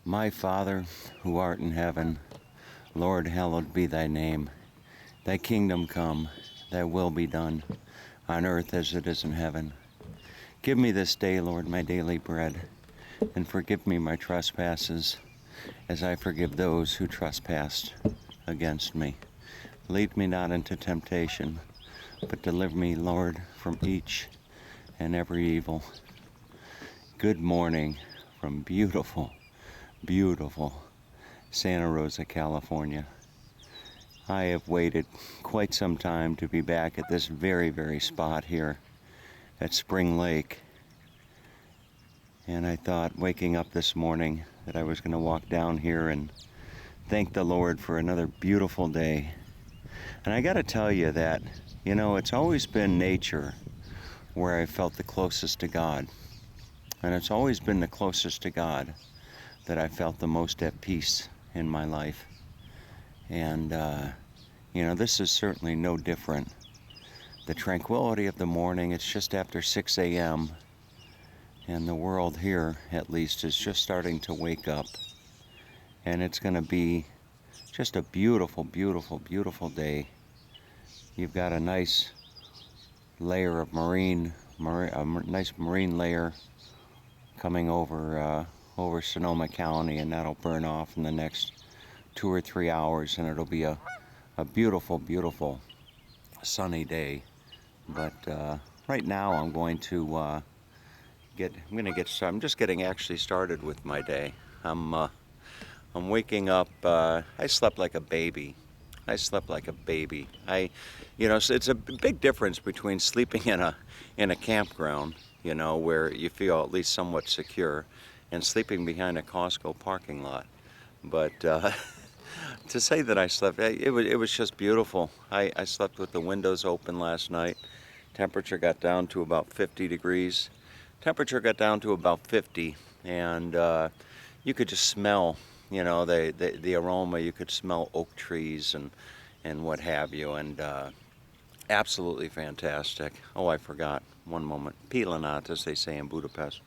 My Father, who art in heaven, Lord, hallowed be thy name. Thy kingdom come, thy will be done, on earth as it is in heaven. Give me this day, Lord, my daily bread, and forgive me my trespasses, as I forgive those who trespass against me. Lead me not into temptation, but deliver me, Lord, from each and every evil. Good morning from beautiful, beautiful Santa Rosa, California. I have waited quite some time to be back at this very, very spot here at Spring Lake. And I thought, waking up this morning, that I was going to walk down here and thank the Lord for another beautiful day. And I got to tell you that, it's always been nature where I felt the closest to God. And it's always been the closest to God that I felt the most at peace in my life. And, this is certainly no different. The tranquility of the morning, it's just after 6 a.m., and the world here, at least, is just starting to wake up. And it's going to be just a beautiful, beautiful, beautiful day. You've got a nice layer of nice marine layer coming over Sonoma County, and that'll burn off in the next 2 or 3 hours, and it'll be a beautiful, beautiful sunny day. But right now I'm just getting actually started with my day. I'm waking up. I slept like a baby. So it's a big difference between sleeping in a campground, where you feel at least somewhat secure, and sleeping behind a Costco parking lot. But to say that I slept, it was just beautiful. I slept with the windows open last night. Temperature got down to about 50 degrees. Temperature got down to about 50, and you could just smell, the aroma. You could smell oak trees and what have you, and absolutely fantastic. Oh, I forgot. One moment. Pilanat, as they say in Budapest.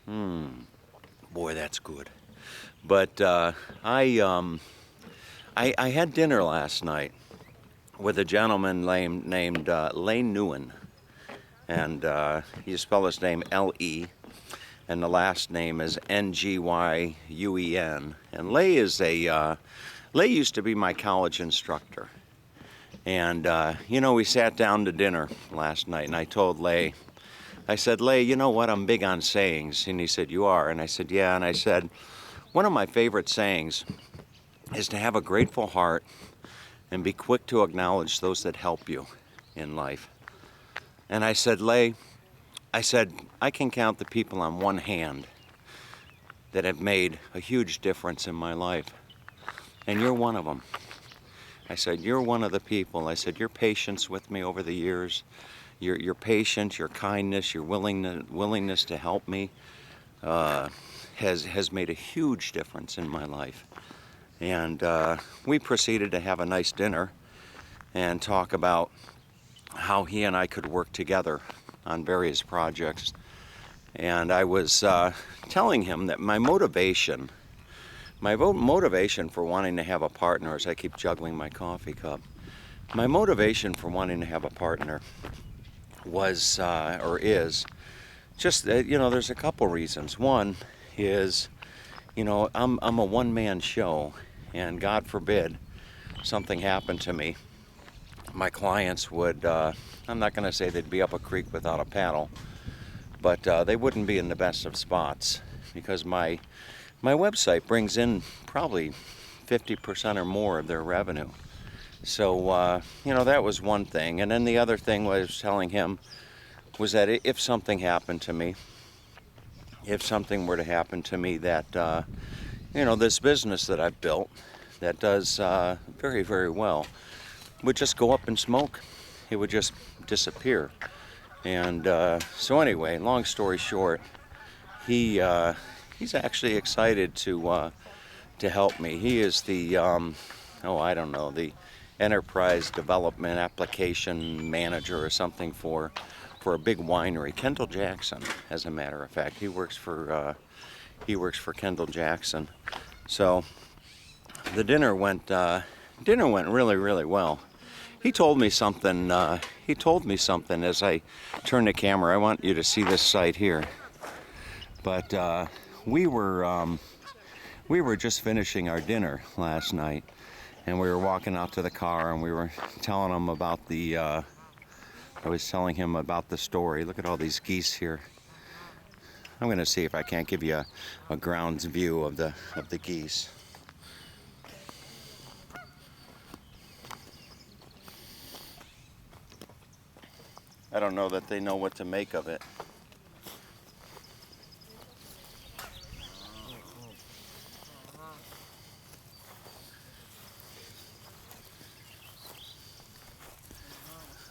Boy, that's good. But I had dinner last night with a gentleman named Lane Nguyen, and you spell his name L-E, and the last name is Nguyen. And Lay used to be my college instructor. And, we sat down to dinner last night, and I told Lay, I said, Lay, you know what, I'm big on sayings. And he said, you are? And I said, yeah. And I said, one of my favorite sayings is to have a grateful heart and be quick to acknowledge those that help you in life. And I said, Lay, I can count the people on one hand that have made a huge difference in my life. And you're one of them. I said, you're one of the people. I said, your patience with me over the years, your patience, your kindness, your willingness to help me has made a huge difference in my life. And we proceeded to have a nice dinner and talk about how he and I could work together on various projects. And I was telling him that my motivation for wanting to have a partner, as I keep juggling my coffee cup, my motivation for wanting to have a partner was, or is, just, there's a couple reasons. One is, I'm a one-man show, and God forbid something happened to me. My clients would, I'm not going to say they'd be up a creek without a paddle, but they wouldn't be in the best of spots, because my website brings in probably 50% or more of their revenue. So, that was one thing. And then the other thing I was telling him was that if something happened to me, if something were to happen to me, that, this business that I've built that does very, very well would just go up in smoke. It would just disappear. And so anyway, long story short, he's actually excited to help me. He is the the enterprise development application manager or something for a big winery, Kendall Jackson, as a matter of fact. He works for He works for Kendall Jackson. So the dinner went really, really well. He told me something. He told me something as I turned the camera. I want you to see this site here. But we were just finishing our dinner last night, and we were walking out to the car, and we were telling him about the. I was telling him about the story. Look at all these geese here. I'm going to see if I can't give you a grounds view of the geese. I don't know that they know what to make of it.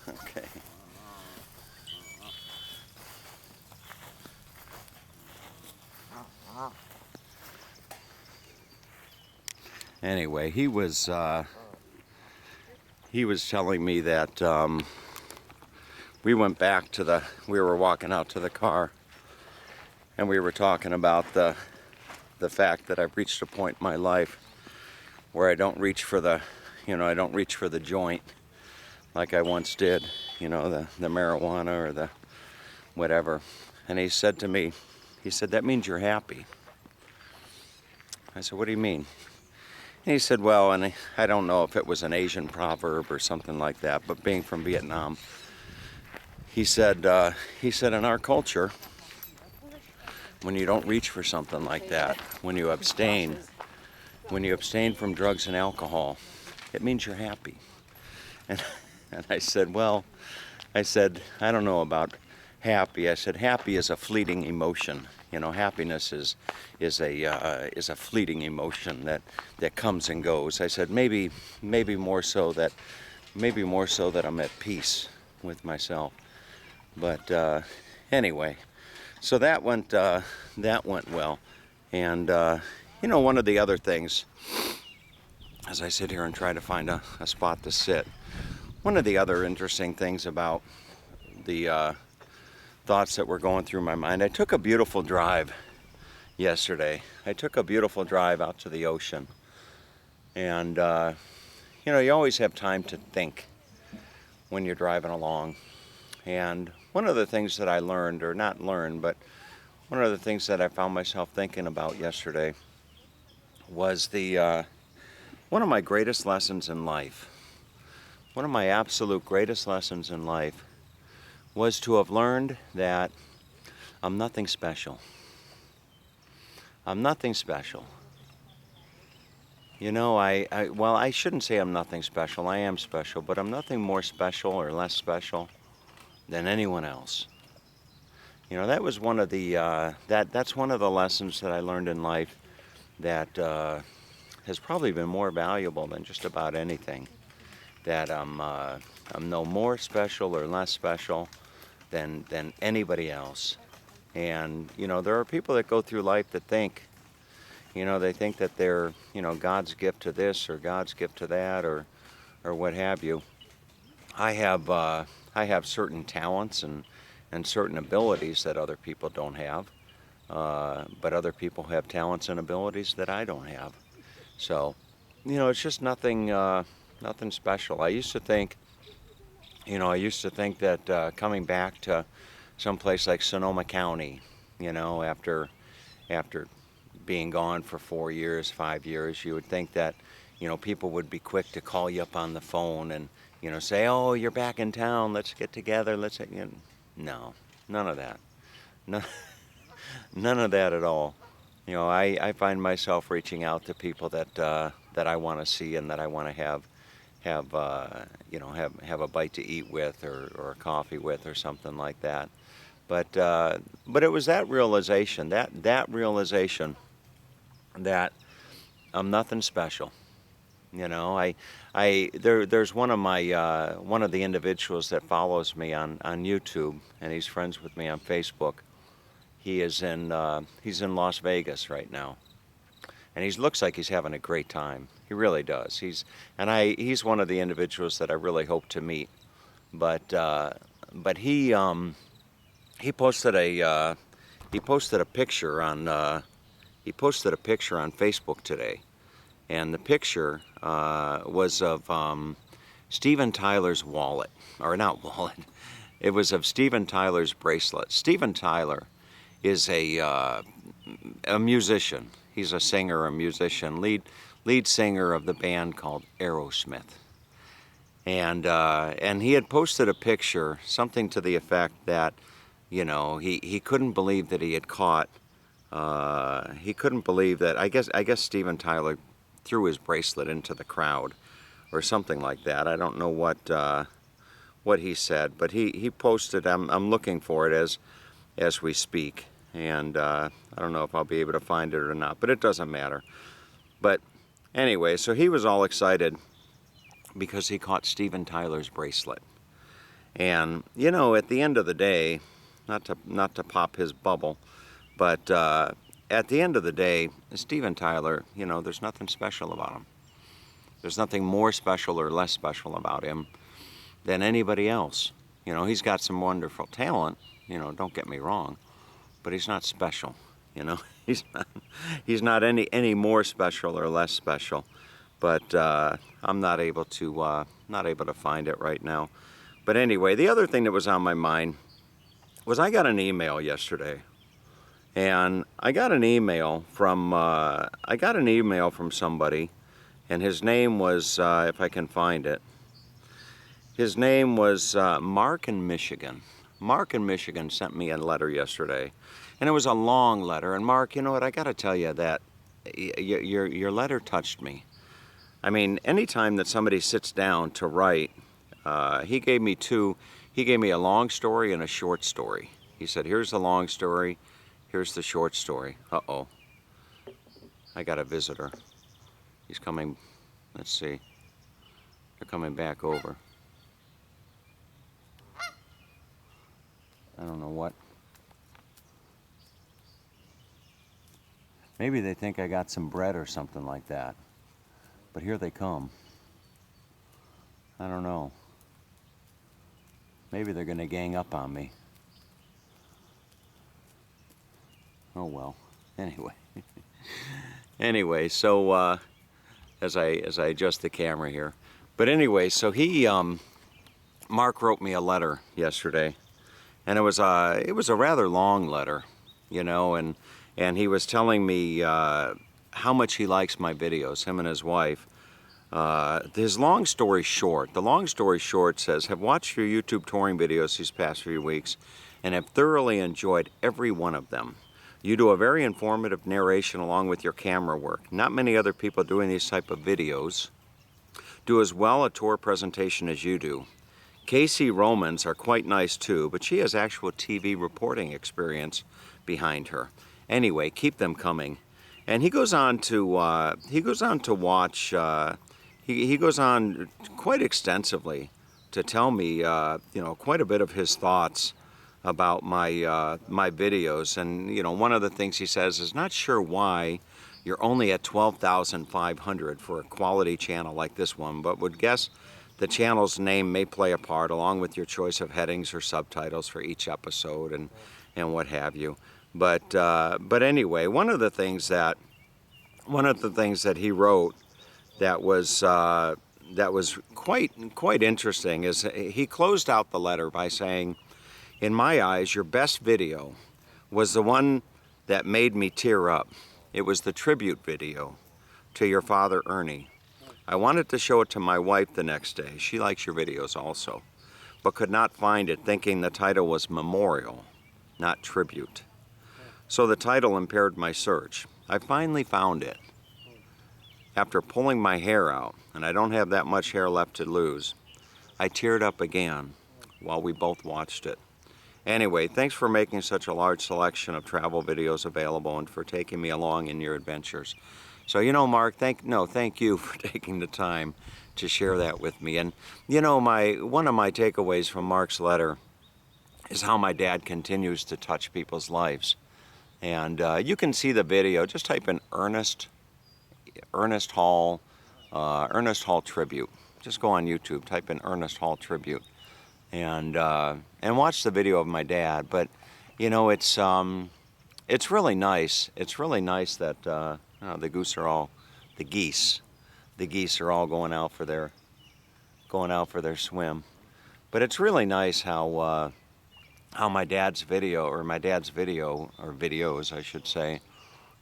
Okay. Anyway, he was telling me that we went back to we were walking out to the car, and we were talking about the fact that I've reached a point in my life where I don't reach for the joint like I once did, the marijuana or the whatever. And he said to me, that means you're happy. I said, what do you mean? And he said, well, and I don't know if it was an Asian proverb or something like that, but being from Vietnam, he said in our culture, when you don't reach for something like that, when you abstain from drugs and alcohol, it means you're happy. And I said, I don't know about happy. I said, happy is a fleeting emotion. Happiness is a fleeting emotion that comes and goes. I said, maybe more so that I'm at peace with myself. But anyway, so that went well. And one of the other things, as I sit here and try to find a spot to sit, one of the other interesting things about the thoughts that were going through my mind, I took a beautiful drive yesterday. I took a beautiful drive out to the ocean. And, you always have time to think when you're driving along. And one of the things that I learned, or not learned, but one of the things that I found myself thinking about yesterday was one of my greatest lessons in life. One of my absolute greatest lessons in life was to have learned that I'm nothing special. I'm nothing special. I shouldn't say I'm nothing special. I am special, but I'm nothing more special or less special than anyone else. That was one of the that's one of the lessons that I learned in life that has probably been more valuable than just about anything. That I'm no more special or less special than anybody else. And there are people that go through life that think, they think that they're God's gift to this or God's gift to that or what have you. I have certain talents and certain abilities that other people don't have, but other people have talents and abilities that I don't have. So it's just nothing special. I used to think that coming back to some place like Sonoma County, after being gone for 4 years, 5 years, you would think that, people would be quick to call you up on the phone and, say, oh, you're back in town, let's get together, no, none of that. No, none of that at all. I find myself reaching out to people that I want to see and that I want to have a bite to eat with or a coffee with or something like that. But it was that realization that I'm nothing special. There's one of the individuals that follows me on YouTube, and he's friends with me on Facebook. He's in Las Vegas right now. And he looks like he's having a great time. He really does. He's one of the individuals that I really hope to meet. But he posted a picture on he posted a picture on Facebook today, and the picture was of Steven Tyler's wallet, or not wallet, it was of Steven Tyler's bracelet. Steven Tyler is a musician. He's a singer, a musician, lead singer of the band called Aerosmith. And he had posted a picture, something to the effect that, you know, he couldn't believe that he had caught, he couldn't believe that, I guess Steven Tyler threw his bracelet into the crowd or something like that. I don't know what he said, but he posted, I'm looking for it as we speak, and I don't know if I'll be able to find it or not, but it doesn't matter. But anyway, so he was all excited because he caught Steven Tyler's bracelet. And, you know, at the end of the day, not to pop his bubble, but at the end of the day, Steven Tyler, you know, there's nothing special about him. There's nothing more special or less special about him than anybody else. You know, he's got some wonderful talent, you know, don't get me wrong, but he's not special, you know. He's not any more special or less special. But I'm not able to find it right now. But anyway, the other thing that was on my mind was I got an email yesterday, and I got an email from somebody, and his name was, if I can find it, his name was Mark in Michigan. Mark in Michigan sent me a letter yesterday, and it was a long letter. And Mark, you know what? I got to tell you that your letter touched me. I mean, anytime that somebody sits down to write, he gave me a long story and a short story. He said, here's the long story, here's the short story. Uh-oh, I got a visitor. He's coming, let's see, they're coming back over. I don't know what. Maybe they think I got some bread or something like that. But here they come. I don't know. Maybe they're going to gang up on me. Oh well. Anyway. Anyway, so as I adjust the camera here. But anyway, so Mark wrote me a letter yesterday, and it was a rather long letter, you know, and he was telling me how much he likes my videos, him and his wife. His long story short, the long story short says, have watched your YouTube touring videos these past few weeks and have thoroughly enjoyed every one of them. You do a very informative narration along with your camera work. Not many other people doing these type of videos do as well a tour presentation as you do. Casey Romans are quite nice too, but she has actual TV reporting experience behind her. Anyway, keep them coming. And he goes on to watch. He goes on quite extensively to tell me, you know, quite a bit of his thoughts about my my videos. And you know, one of the things he says is, not sure why you're only at 12,500 for a quality channel like this one, but would guess the channel's name may play a part, along with your choice of headings or subtitles for each episode and what have you. But anyway, one of the things that he wrote that was quite interesting is he closed out the letter by saying, in my eyes, your best video was the one that made me tear up. It was the tribute video to your father, Ernie. I wanted to show it to my wife the next day. She likes your videos also, but could not find it, thinking the title was Memorial, not Tribute. So the title impaired my search. I finally found it. After pulling my hair out, and I don't have that much hair left to lose, I teared up again while we both watched it. Anyway, thanks for making such a large selection of travel videos available and for taking me along in your adventures. So, you know, Mark, thank you for taking the time to share that with me. And, you know, one of my takeaways from Mark's letter is how my dad continues to touch people's lives. And you can see the video. Just type in Ernest Hall Tribute. Just go on YouTube, type in Ernest Hall Tribute, and watch the video of my dad. But you know, it's it's really nice. It's really nice that the geese are all going out for their swim. But it's really nice how my dad's video or videos, I should say,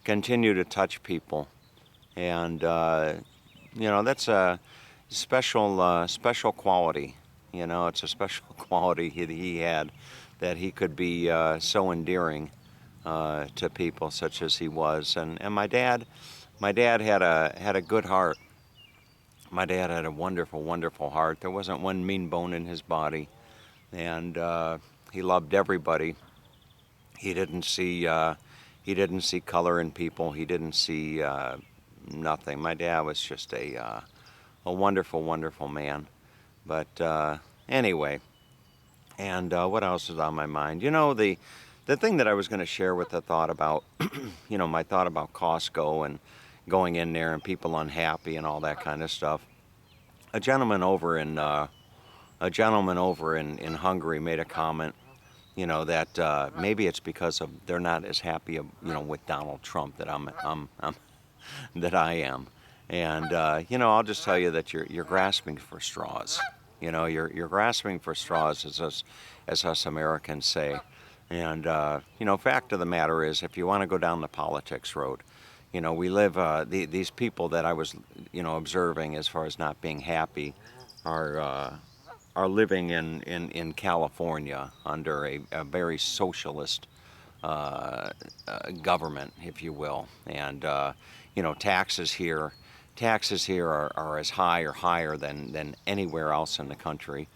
continue to touch people, and that's a special quality. It's a special quality he had, that he could be so endearing to people such as he was. And my dad had a good heart. My dad had a wonderful heart. There wasn't one mean bone in his body, and he loved everybody. He didn't see color in people. He didn't see nothing. My dad was just a wonderful man. But anyway, and what else is on my mind? The thing that I was going to share with the thought about, my thought about Costco and going in there and people unhappy and all that kind of stuff. A gentleman over in Hungary made a comment, that maybe it's because of they're not as happy, with Donald Trump that that I am. And I'll just tell you that you're grasping for straws. You're grasping for straws, as us Americans say. And fact of the matter is, if you want to go down the politics road, we live. These people that I was, observing as far as not being happy, are living in California under a very socialist government, if you will. And taxes here are as high or higher than anywhere else in the country.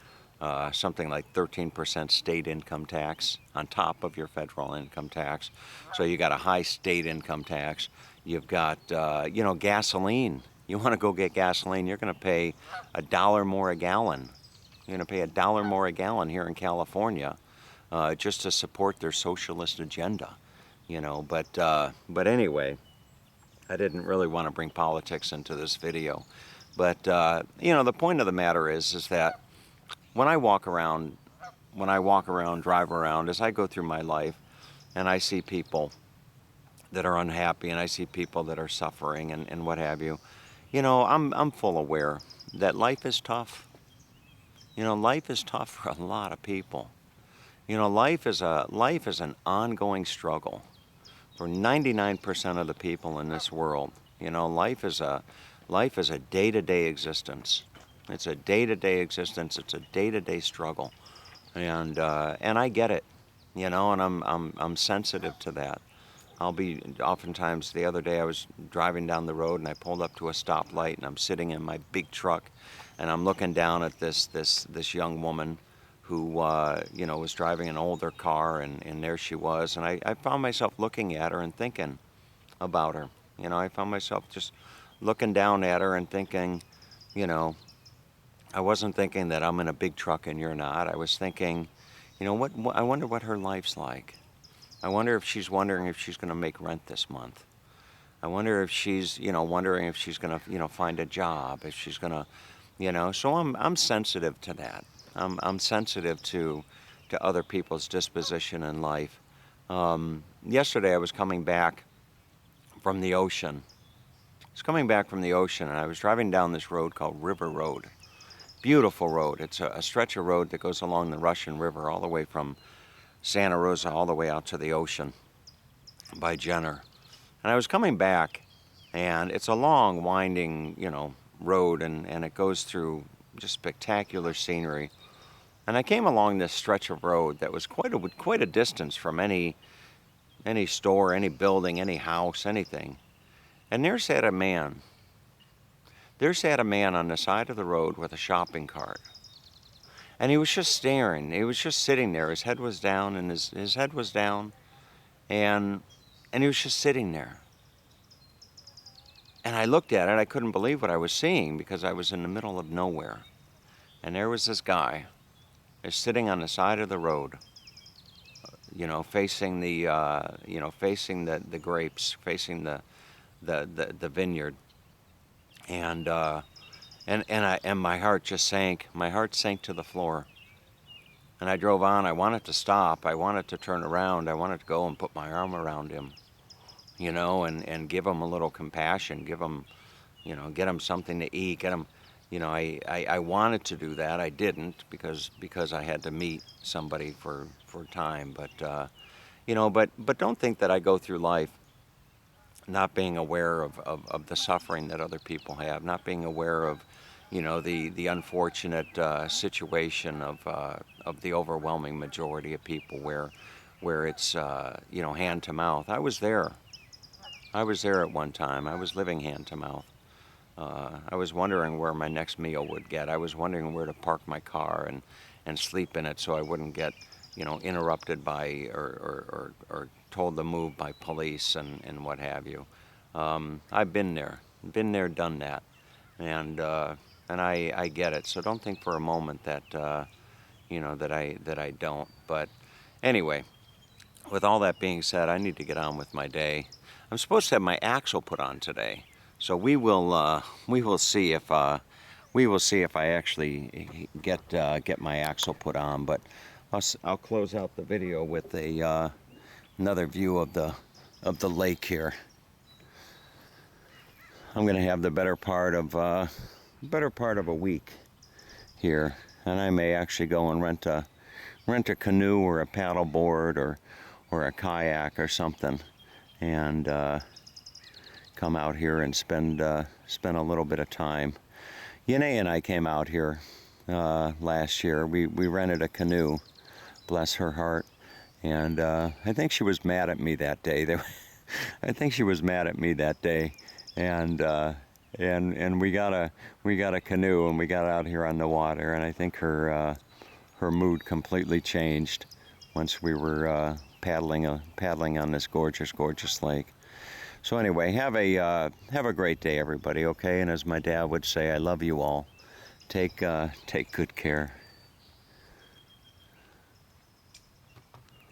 Something like 13% state income tax on top of your federal income tax. So you got a high state income tax. You've got, gasoline. You want to go get gasoline, you're going to pay $1 more a gallon. You're going to pay $1 more a gallon here in California, just to support their socialist agenda. But anyway, I didn't really want to bring politics into this video. But the point of the matter is that when I walk around, drive around, as I go through my life, and I see people that are unhappy, and I see people that are suffering, and what have you, I'm full aware that life is tough. Life is tough for a lot of people. Life is an ongoing struggle for 99% of the people in this world. Life is a day-to-day existence. It's a day-to-day existence. It's a day-to-day struggle, and I get it, and I'm sensitive to that. Oftentimes the other day I was driving down the road and I pulled up to a stoplight, and I'm sitting in my big truck, and I'm looking down at this young woman who was driving an older car, and there she was, and I found myself looking at her and thinking about her. I found myself just looking down at her and thinking, I wasn't thinking that I'm in a big truck and you're not. I was thinking, what I wonder what her life's like. I wonder if she's wondering if she's going to make rent this month. I wonder if she's, wondering if she's going to, find a job, if she's going to, so I'm sensitive to that. I'm sensitive to other people's disposition in life. Yesterday I was coming back from the ocean. And I was driving down this road called River Road. Beautiful road. It's a stretch of road that goes along the Russian River all the way from Santa Rosa all the way out to the ocean by Jenner. And I was coming back, and it's a long, winding, road, and it goes through just spectacular scenery. And I came along this stretch of road that was quite a distance from any store, any building, any house, anything. And there sat a man. On the side of the road with a shopping cart. And he was just staring. He was just sitting there. His head was down, and his head was down. And he was just sitting there. And I looked at it. I couldn't believe what I was seeing, because I was in the middle of nowhere. And there was this guy just sitting on the side of the road, facing the grapes, facing the vineyard. And my heart just sank. My heart sank to the floor. And I drove on. I wanted to stop. I wanted to turn around. I wanted to go and put my arm around him, you know, and give him a little compassion, give him, you know, get him something to eat, get him, you know, I wanted to do that. I didn't because I had to meet somebody for time. But, you know, but don't think that I go through life not being aware of the suffering that other people have, not being aware of, you know, the unfortunate situation of the overwhelming majority of people where it's, you know, hand to mouth. I was there. I was there at one time. I was living hand to mouth. I was wondering where my next meal would get. I was wondering where to park my car and sleep in it so I wouldn't get, you know, interrupted by or told to move by police and what have you. I've been there, done that, and I get it. So don't think for a moment that you know that I don't. But anyway, with all that being said, I need to get on with my day. I'm supposed to have my axle put on today, so we will see if I actually get my axle put on. But I'll close out the video with a another view of the lake here. I'm going to have the better part of a week here, and I may actually go and rent a canoe or a paddle board or a kayak or something, and come out here and spend a little bit of time. Yanae and I came out here last year. We rented a canoe, bless her heart, and I think she was mad at me that day. I think she was mad at me that day, and we got a canoe and we got out here on the water, and I think her mood completely changed once we were paddling on this gorgeous lake. So anyway, have a great day, everybody. Okay, and as my dad would say, I love you all. Take good care.